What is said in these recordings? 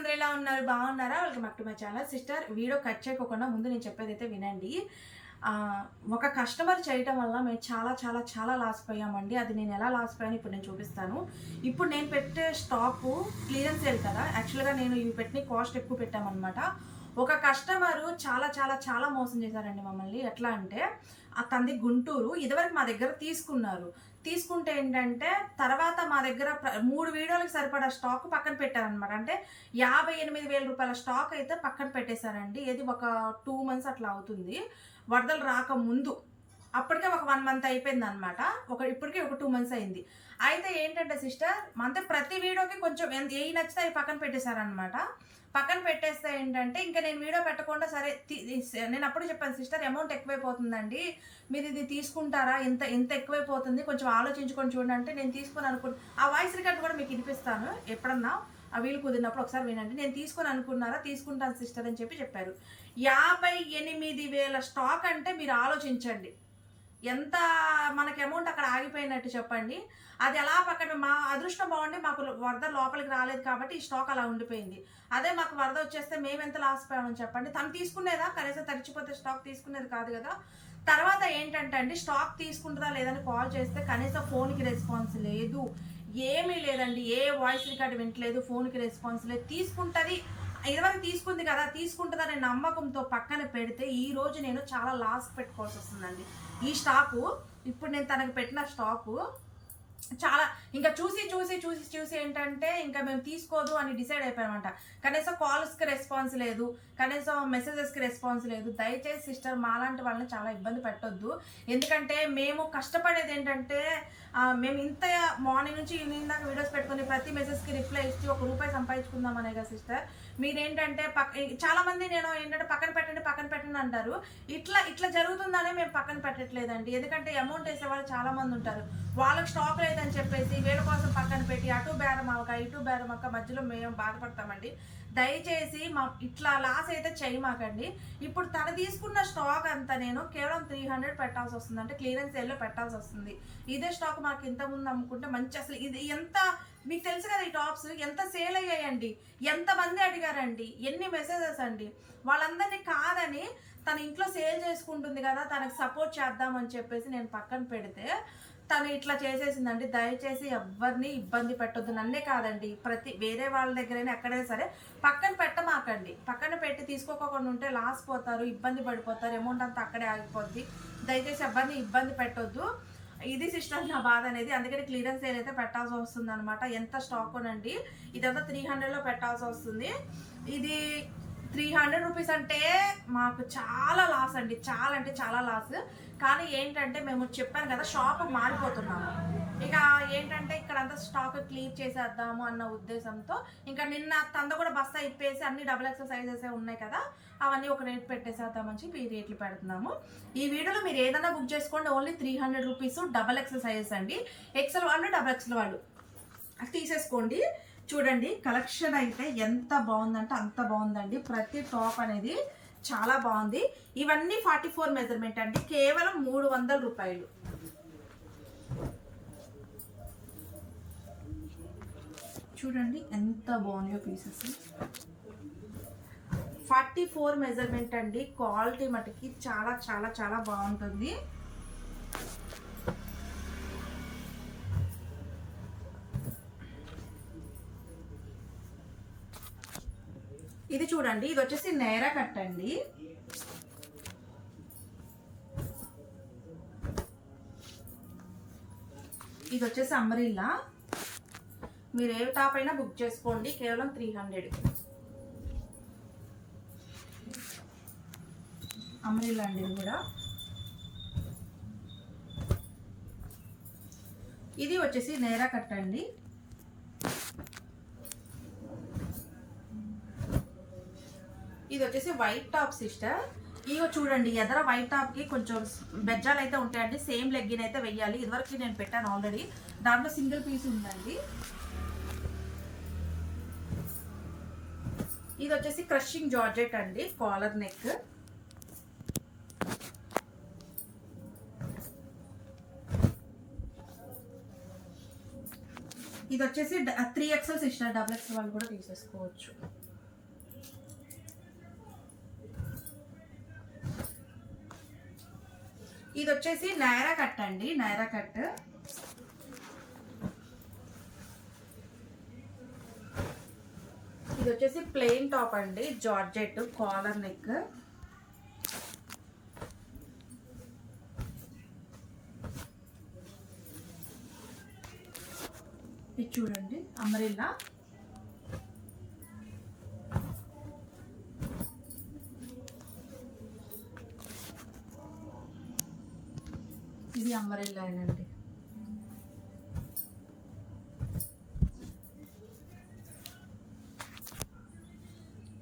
అందరూ ఎలా ఉన్నారు? బాగున్నారా? Welcome back to my channel. Sister, video cut చేయకుండా ముందు నేను చెప్పేదైతే వినండి. ఒక కస్టమర్ చేయటం వల్ల మేము చాలా చాలా చాలా లాస్ పోయామండి. అది నేను ఎలా లాస్ పోయాను ఇప్పుడు నేను చూపిస్తాను. ఇప్పుడు నేను పెట్టే స్టాకు క్లియరెన్స్ సేల్ కదా, యాక్చువల్గా నేను ఇవి పెట్టిన కాస్ట్ ఎక్కువ పెట్టామన్నమాట. ఒక కస్టమరు చాలా చాలా చాలా మోసం చేశారండి మమ్మల్ని. ఎట్లా అంటే తనది గుంటూరు, ఇదివరకు మా దగ్గర తీసుకుంటే ఏంటంటే తర్వాత మా దగ్గర 3 వీడియోలకు సరిపడా స్టాక్ పక్కన పెట్టారనమాట. అంటే 58,000 రూపాయల స్టాక్ అయితే పక్కన పెట్టేశారండి. ఇది ఒక 2 మంత్స్ అట్లా అవుతుంది, వరదలు రాకముందు. అప్పటికే ఒక 1 మంత్ అయిపోయింది అనమాట. ఇప్పటికే ఒక 2 మంత్స్ అయింది. అయితే ఏంటంటే సిస్టర్, అంటే ప్రతి వీడియోకి కొంచెం ఏవి నచ్చితే అవి పక్కన పెట్టేశారనమాట. పక్కన పెట్టేస్తే ఏంటంటే ఇంకా నేను వీడియో పెట్టకుండా సరే నేను అప్పుడు చెప్పాను, సిస్టర్ అమౌంట్ ఎక్కువైపోతుందండి, మీరు ఇది తీసుకుంటారా, ఇంత ఎక్కువైపోతుంది, కొంచెం ఆలోచించుకొని చూడండి అంటే నేను తీసుకొని ఆ వాయిస్ రికార్డ్ కూడా మీకు వినిపిస్తాను ఎప్పుడన్నా, ఆ వీలు కుదిరినప్పుడు ఒకసారి వినండి. నేను తీసుకుంటాను సిస్టర్ అని చెప్పారు. 58,000 స్టాక్ అంటే మీరు ఆలోచించండి ఎంత మనకి అమౌంట్ అక్కడ ఆగిపోయినట్టు చెప్పండి. అది ఎలా పక్కన, మా అదృష్టం బాగుండి మాకు వరద లోపలికి రాలేదు కాబట్టి ఈ స్టాక్ అలా ఉండిపోయింది. అదే మాకు వరద వచ్చేస్తే మేము ఎంత లాస్ పోయామని చెప్పండి. తను తీసుకునేదా? కనీసం తరిచిపోతే స్టాక్ తీసుకునేది కాదు కదా. తర్వాత ఏంటంటే అండి, స్టాక్ తీసుకుంటుందా లేదని కాల్ చేస్తే కనీసం ఫోన్కి రెస్పాన్స్ లేదు, ఏమీ లేదండి. ఏ వాయిస్ రికార్డు వింటలేదు, ఫోన్కి రెస్పాన్స్ లేదు. తీసుకుంటుంది, ఇదివరకు తీసుకుంది కదా, తీసుకుంటుందనే నమ్మకంతో పక్కన పెడితే ఈ రోజు నేను చాలా లాస్ పెట్టుకోవాల్సి వస్తుందండి. ఈ స్టాకు ఇప్పుడు నేను తనకు పెట్టిన స్టాకు చాలా ఇంకా చూసి ఏంటంటే ఇంకా మేము తీసుకోదు అని డిసైడ్ అయిపోయామంట. కనీసం కాల్స్కి రెస్పాన్స్ లేదు, కనీసం మెసేజెస్కి రెస్పాన్స్ లేదు. దయచేసి సిస్టర్, మాలాంటి వాళ్ళని చాలా ఇబ్బంది పెట్టొద్దు. ఎందుకంటే మేము కష్టపడేది ఏంటంటే, మేము ఇంత మార్నింగ్ నుంచి ఈవినింగ్ దాకా వీడియోస్ పెట్టుకుని ప్రతి మెసేజ్కి రిప్లై ఇచ్చి ₹1 సంపాదించుకుందాం అనే కదా సిస్టర్. మీరేంటంటే చాలా మంది నేను ఏంటంటే పక్కన పెట్టండి అంటారు. ఇట్లా జరుగుతుందనే మేము పక్కన పెట్టట్లేదండి. ఎందుకంటే అమౌంట్ వేసే వాళ్ళు చాలా మంది ఉంటారు. వాళ్ళకి స్టాక్ లేదని చెప్పేసి వీళ్ళ కోసం పక్కన పెట్టి అటు బేరం అవ్వక ఇటు బేరం అవ్వక మధ్యలో మేము బాధపడతామండి. దయచేసి ఇట్లా లాస్ అయితే చేయమాకండి. ఇప్పుడు తను తీసుకున్న స్టాక్ అంతా నేను కేవలం 300 పెట్టాల్సి వస్తుంది, అంటే క్లియరెన్స్ సేల్లో పెట్టాల్సి వస్తుంది. ఇదే స్టాక్ మాకు ఇంతకుముందు అమ్ముకుంటే మంచి, అసలు ఇది ఎంత మీకు తెలుసు కదా, ఈ టాప్స్ ఎంత సేల్ అయ్యాయండి, ఎంతమంది అడిగారండి, ఎన్ని మెసేజెస్ అండి. వాళ్ళందరినీ కాదని తన ఇంట్లో సేల్ చేసుకుంటుంది కదా, తనకు సపోర్ట్ చేద్దామని చెప్పేసి నేను పక్కన పెడితే తను ఇట్లా చేసేసిందండి. దయచేసి ఎవరిని ఇబ్బంది పెట్టొద్దు, నన్నే కాదండి, వేరే వాళ్ళ దగ్గరైనా ఎక్కడైనా సరే పక్కన పెట్టమాకండి. పక్కన పెట్టి తీసుకోకుండా ఉంటే లాస్ పోతారు, ఇబ్బంది పడిపోతారు, అమౌంట్ అంతా అక్కడే ఆగిపోద్ది. దయచేసి ఎవరిని ఇబ్బంది పెట్టొద్దు. ఇది సిస్టర్ నా బాధ అనేది. అందుకని క్లియరెన్స్ సేల్ అయితే పెట్టాల్సి వస్తుంది అనమాట. ఎంత స్టాక్ అనండి, ఇదంతా 300లో పెట్టాల్సి వస్తుంది. ఇది 300 రూపీస్ అంటే మాకు చాలా లాస్ అండి, చాలా అంటే చాలా లాస్. కానీ ఏంటంటే మేము చెప్పాను కదా, షాప్ మారిపోతున్నాము. ఇక ఏంటంటే ఇక్కడంతా స్టాక్ క్లియర్ చేసేద్దాము అన్న ఉద్దేశంతో ఇంకా నిన్న తంద కూడా బస్తా ఇప్పేసి అన్ని XXL సైజెస్ ఉన్నాయి కదా, అవన్నీ ఒక రేట్ పెట్టేసేద్దామని చెప్పి ఈ రేట్లు పెడుతున్నాము. ఈ వీడియోలో మీరు ఏదైనా బుక్ చేసుకోండి, ఓన్లీ 300 రూపీస్ XXL సైజెస్ అండి. XL వాళ్ళు XXL వాళ్ళు తీసేసుకోండి. చూడండి కలెక్షన్ అయితే ఎంత బాగుందంటే అంత బాగుందండి. ప్రతి టాప్ అనేది చాలా బాగుంది. ఇవన్నీ 44 మెజర్మెంట్ అండి, కేవలం 300 రూపాయలు. చూడండి ఎంత బాగున్నాయో పీసెస్. 44 మెజర్మెంట్ అండి, క్వాలిటీ మటుకి చాలా చాలా చాలా బాగుంటుంది. ఇది చూడండి, ఇది వచ్చేసి నేరా కట్ అండి. ఇది వచ్చేసి అంబ్రెల్లా. మీరు ఏ టాప్ అయినా బుక్ చేసుకోండి, కేవలం 300. అంబ్రెల్లా అండి ఇది కూడా. ఇది వచ్చేసి నేరా కట్ అండి. ఇది వచ్చేసి వైట్ టాప్ సిస్టర్. ఇగో చూడండి, ఎదర వైట్ టాప్కి కొంచెం బెజ్జాలు అయితే ఉంటాయండి. సేమ్ లెగ్గిన్ అయితే వెయ్యాలి. ఇదివరకు నేను పెట్టాను ఆల్రెడీ, దాంట్లో సింగిల్ పీస్ ఉందండి. ఇది వచ్చేసి క్రషింగ్ జార్జెట్ అండి, కాలర్ నెక్. ఇది వచ్చేసి 3XL సిస్టర్, XXL వాళ్ళు కూడా తీసేసుకోవచ్చు. ఇది వచ్చేసి నైరా కట్ అండి, నైరా కట్. ఇది వచ్చేసి ప్లెయిన్ టాప్ అండి, జార్జెట్ కాలర్ నెక్. ఇది చూడండి అంబ్రెల్లా. ఇది అంబ్రెల్లా అండి.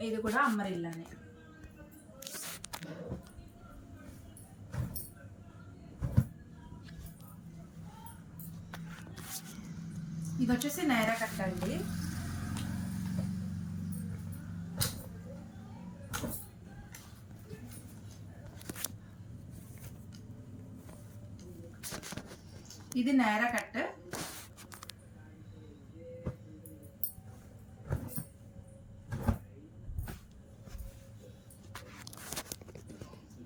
ఇది కూడా అంబ్రెల్లానే. ఇది వచ్చేసి నైరా కట్ అండి. ఇది నైరా కట్.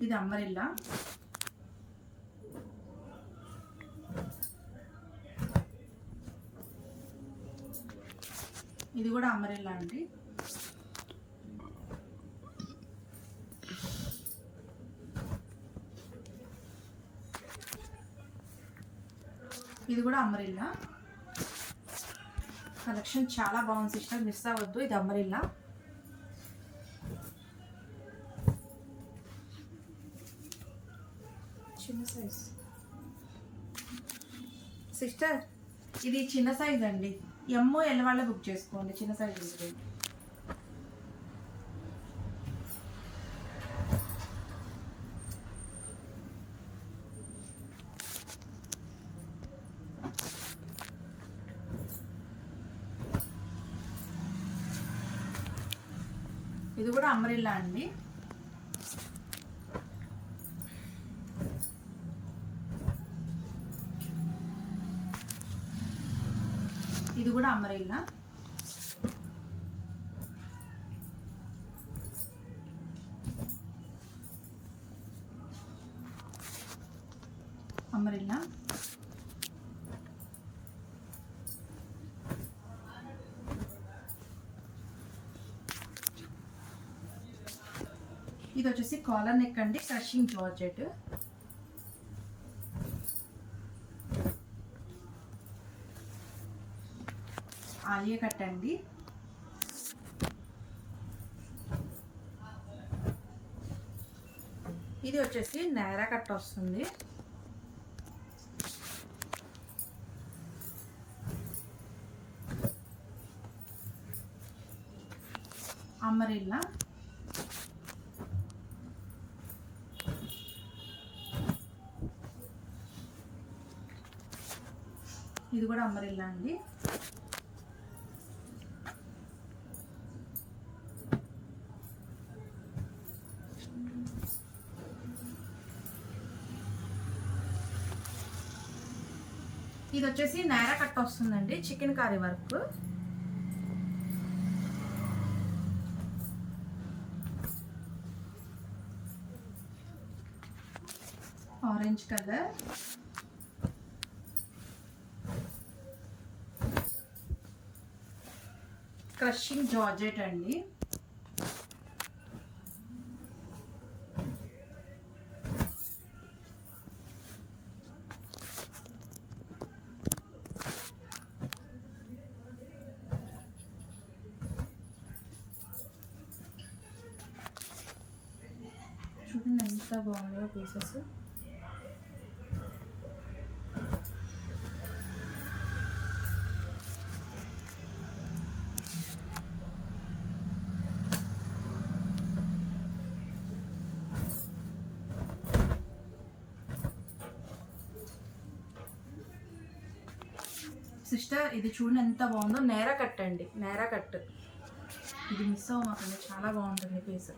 ఇది అంబ్రెల్లా. ఇది కూడా అంబ్రెల్లా అండి. ఇది కూడా అంబ్రెల్లా. కలెక్షన్ చాలా బాగుంది సిస్టర్, మిస్ అవ్వద్దు. ఇది అంబ్రెల్లా. చిన్న సైజ్ సిస్టర్, ఇది చిన్న సైజ్ అండి. ఎమ్మో ఎల్ వాళ్ళే బుక్ చేసుకోండి, చిన్న సైజ్ ఉంటుంది. ఇది కూడా అంబ్రెల్లా అండి. ఇది కూడా అంబ్రెల్లా. అంబ్రెల్లా. ఇది వచ్చేసి కాలర్ నెక్ అండి, క్రషింగ్ జార్జెట్. ఆలియా కట్ అండి. ఇది వచ్చేసి నైరా కట్ వస్తుంది. అంబ్రెల్లా. ఇది కూడా అంబ్రెల్లా అండి. ఇది వచ్చేసి నైరా కట్ వస్తుందండి, chicken curry work. Orange colour. Crushing georgette అండి. చూడండి ఎంత బాగున్నాయో పీసెస్. సిస్టర్ ఇది చూడండి ఎంత బాగుందో, నైరా కట్ అండి, నైరా కట్. ఇది మిస్ అవ్వమాకండి, చాలా బాగుంటుంది పీస్.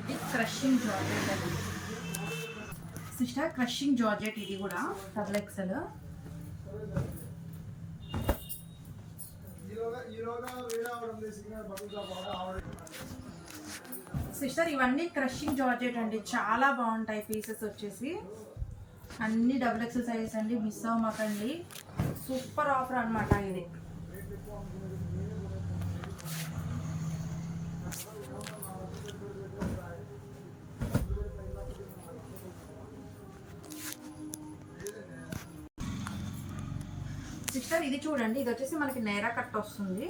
ఇది క్రషింగ్ జార్జెట్ అండి. సిస్టర్ క్రషింగ్ జార్జెట్, ఇది కూడా డబుల్ ఎక్సెల్. సిస్టర్ ఇవన్నీ క్రషింగ్ జార్జెట్ అండి, చాలా బాగుంటాయి పీసెస్ వచ్చేసి. అన్ని డబుల్ ఎక్సెల్ సైజెస్ అండి, మిస్ అవ్వమాకండి. సూపర్ ఆఫర్ అనమాట ఇది. సిస్టర్ ఇది చూడండి, ఇది వచ్చేసి మనకి నైరా కట్ వస్తుంది.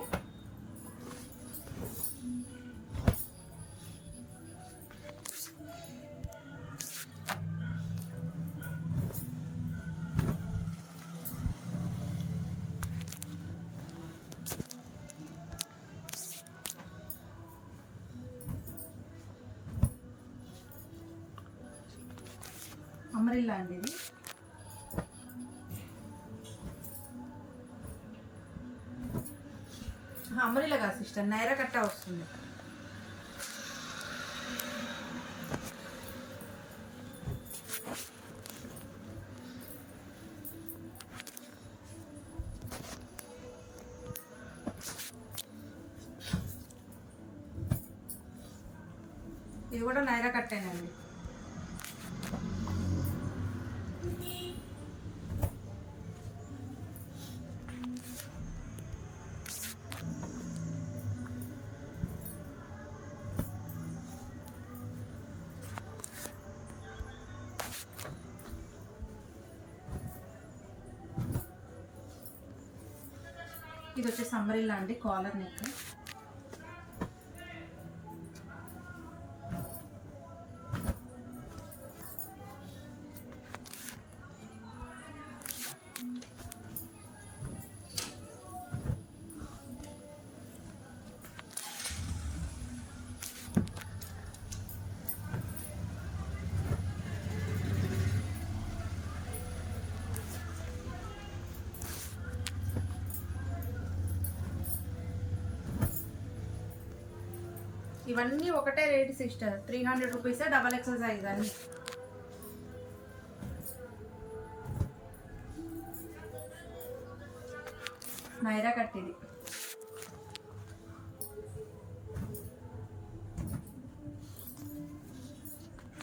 అమరిల్లా అండి ఇది. అమరిల్లా కాదు సిస్టర్, నైరా కట్ట వస్తుంది. ఇది కూడా నైరా కట్టేనండి. ఇది వచ్చేసి అంబ్రెల్లా అండి, కాలర్ నెక్. ఇవన్నీ ఒకటే rate sister, 300 rupees double XL size అని. నైరా కట్ ఇది.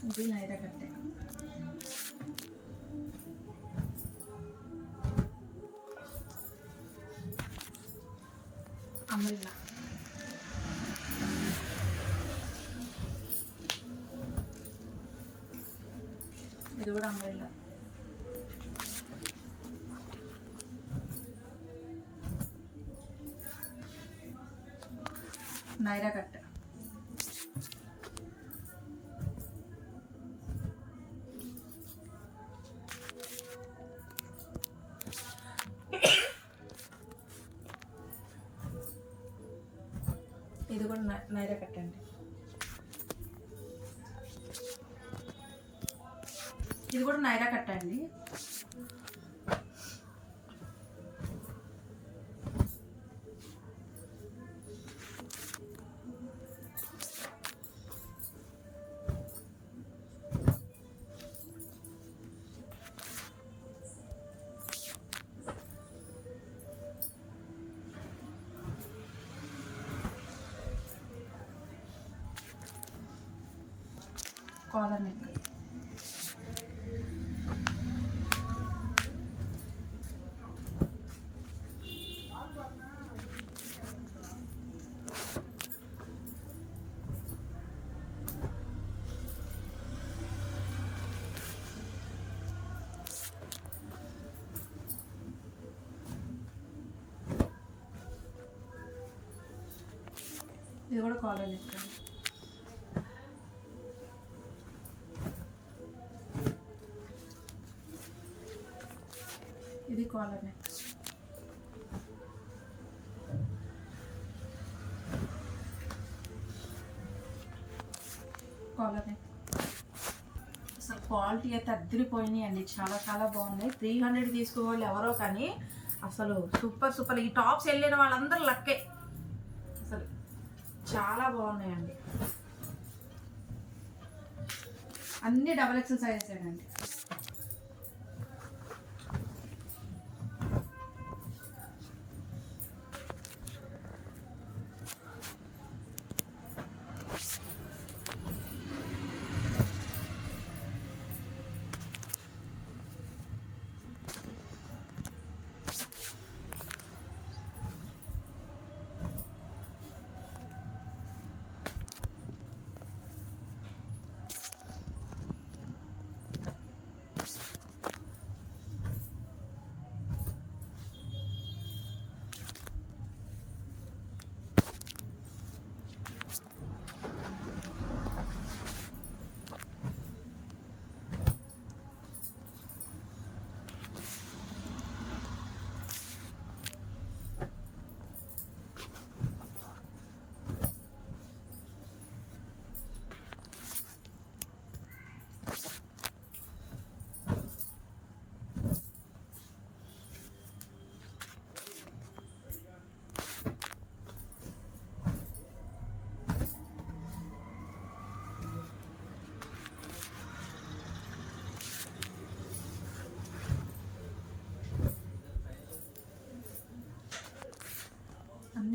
ఇది నైరా కట్టే. అమరిల్లా. ఇది కూడా అంబ్రెల్లా. నైరా కట్. ఇది కూడా నైరా కట్ అండి. ఇది కూడా నైరా కట్ అండి. Collar neck. ఇది కూడా కాలర్ నెక్. ఇది కాలర్ నెక్. Collar neck. అసలు క్వాలిటీ అయితే అద్దరిపోయినాయి అండి, చాలా చాలా బాగున్నాయి. 300 తీసుకోవాలి ఎవరో కానీ అసలు సూపర్ సూపర్. ఈ టాప్స్ వెళ్ళిన వాళ్ళందరూ లక్కే, అసలు చాలా బాగున్నాయండి. అన్ని డబల్ ఎక్సెల్ సైజెస్ అండి.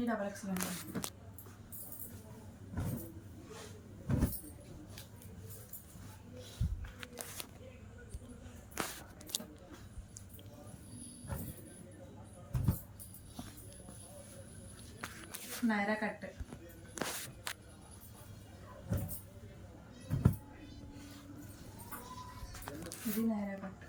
ఇది డబల్ ఎక్స్ఎల్ అండి. నైరా కట్. ఇది నైరా కట్.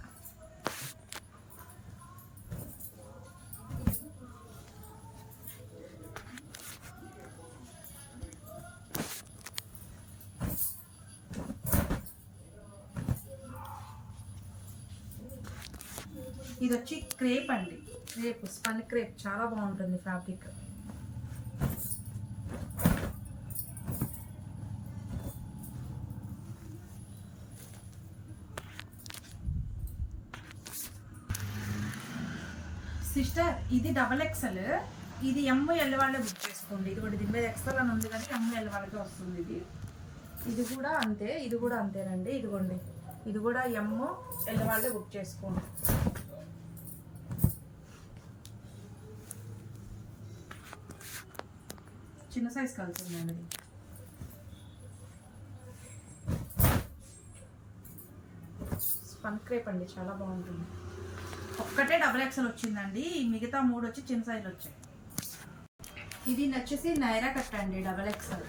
ఇది వచ్చి క్రేప్ అండి, క్రేప్ స్పన్ క్రేప్, చాలా బాగుంటుంది ఫ్యాబ్రిక్. సిస్టర్ ఇది డబల్ ఎక్స్ఎల్, ఇది ML వాళ్ళే బుక్ చేసుకోండి. ఇది కూడా దీని మీద ఎక్స్ఎల్ అని ఉంది కానీ ML వాళ్ళకే వస్తుంది. ఇది కూడా అంతే, ఇది కూడా అంతేనండి. ఇదిగోండి, ఇది కూడా ML వాళ్ళే బుక్ చేసుకోండి. చిన్న సైజ్ కలుస్తుందండి. స్పన్ క్రేప్ అండి, చాలా బాగుంటుంది. ఒక్కటే డబల్ ఎక్స్ఎల్ వచ్చిందండి, మిగతా 3 వచ్చి చిన్న సైజులు వచ్చాయి. ఇది వచ్చేసి నైరా కట్ అండి, డబల్ ఎక్స్ఎల్.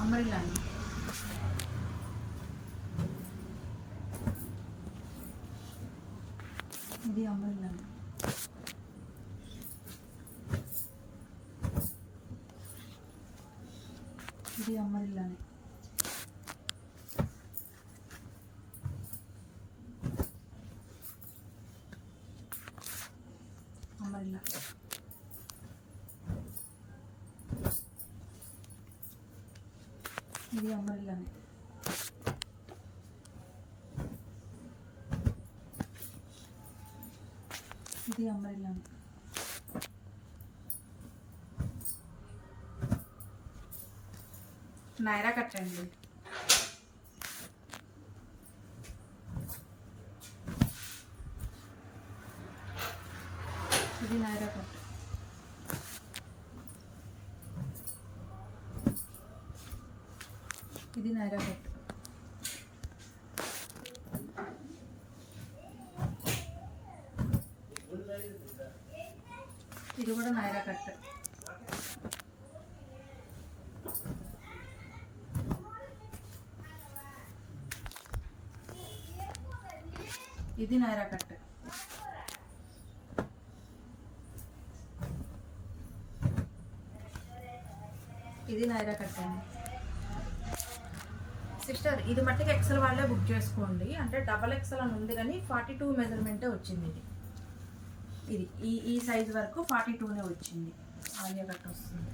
అంబ్రెల్లా అండి. ఇది అంబ్రెల్లా అండి. ఇది అంబ్రెల్లానే. అంబ్రెల్లా. ఇది అంబ్రెల్లానే. ఇది అంబ్రెల్లానే. నైరా కట్ అండి. ఇది నైరా కట్. ఇది నైరా కట్. ఇది కూడా నైరా కట్. ఇది నైరా కట్. ఇది నైరా కట్ అండి. సిస్టర్ ఇది మట్టికి ఎక్సెల్ వాళ్ళే బుక్ చేసుకోండి. అంటే డబల్ ఎక్సెల్ అని ఉంది కానీ 42 మెజర్మెంటే వచ్చింది. ఇది ఈ సైజ్ వరకు 42నే వచ్చింది. ఆలియా కట్ వస్తుంది.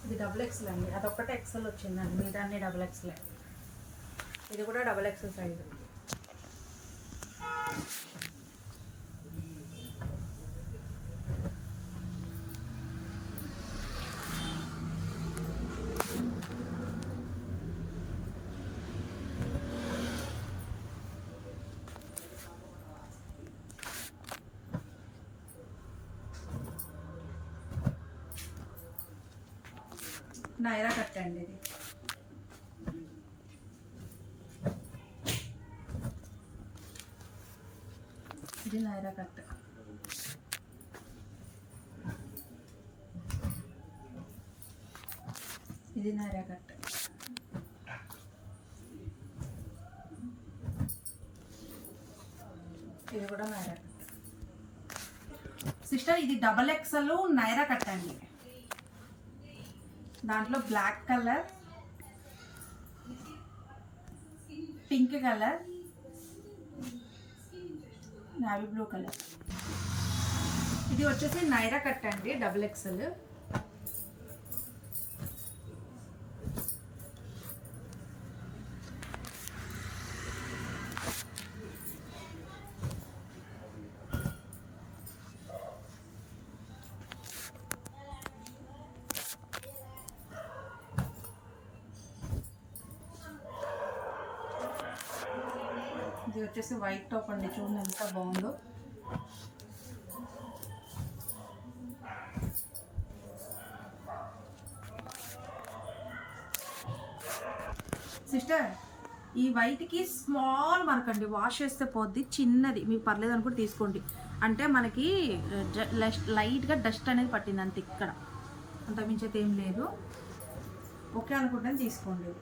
ఇది డబుల్ ఎక్స్ఎల్ అండి, అదొక్కటే ఎక్స్ఎల్ వచ్చిందండి, మిగతా అన్ని డబుల్ ఎక్స్ఎల్. ఇది కూడా double XL size. Naira cut అండి. ఇది నైరా కట్. ఇది నైరా కట్. ఇది కూడా నైరా సిస్టర్. ఇది XXL నైరా కట్ అండి. దాంట్లో black colour, pink colour, navy blue colour. ఇది వచ్చేసి నైరా కట్ అండి XXL. ఇది వచ్చేసి వైట్ టాప్ అండి, చూడండి ఎంత బాగుందో. సిస్టర్ ఈ వైట్కి స్మాల్ మార్క్ అండి, వాష్ చేస్తే పోద్ది, చిన్నది, మీకు పర్లేదు అనుకుంటే తీసుకోండి. అంటే మనకి లైట్గా డస్ట్ అనేది పట్టింది అంత, ఇక్కడ అంత మించైతే ఏం లేదు. ఓకే అనుకుంటే తీసుకోండి.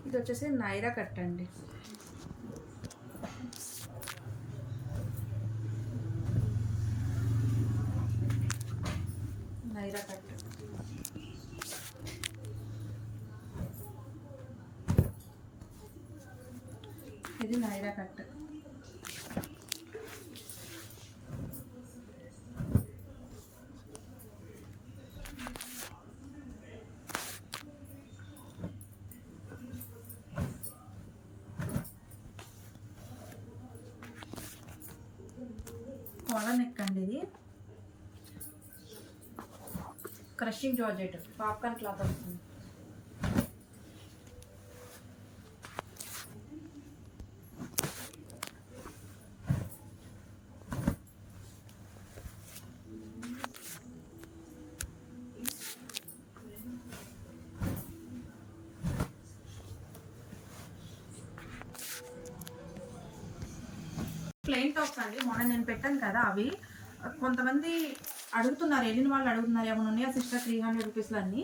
ఇది వచ్చేసి నైరా కట్ అండి. నైరా కట్ ఇది నైరా కట్. కాలర్ నెక్ అండి. ఇది క్రషింగ్ జార్జెట్, పాప్కార్న్ క్లాత్ వస్తుంది. ప్లెయిన్ టాప్స్ అండి. మొన్న నేను పెట్టాను కదా, అవి కొంతమంది అడుగుతున్నారు, వెళ్ళిన వాళ్ళు అడుగుతున్నారు ఏమైనా ఉన్నాయా సిస్టర్ 300 రూపీస్లో అన్నీ.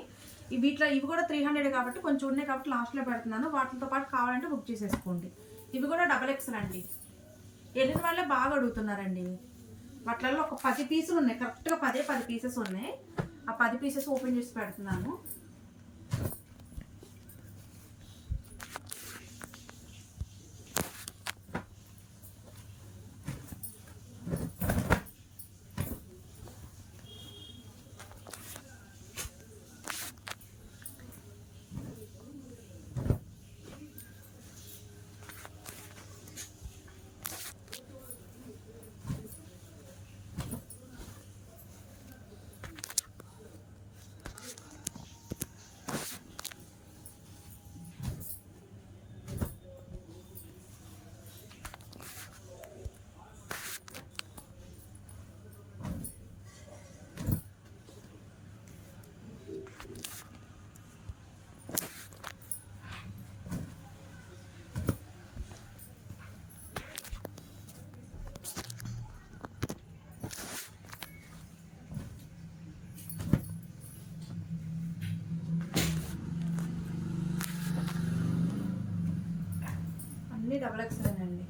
వీటిలో ఇవి కూడా 300 కాబట్టి కొంచెం ఉన్నాయి కాబట్టి లాస్ట్లో పెడుతున్నాను. వాటితో పాటు కావాలంటే బుక్ చేసేసుకోండి. ఇవి కూడా XXL అండి. వెళ్ళిన వాళ్ళే బాగా అడుగుతున్నారండి. వాటిలలో ఒక 10 పీసులు ఉన్నాయి, కరెక్ట్గా 10 పీసెస్ ఉన్నాయి. ఆ 10 పీసెస్ ఓపెన్ చేసి పెడుతున్నాను. XXL అండి.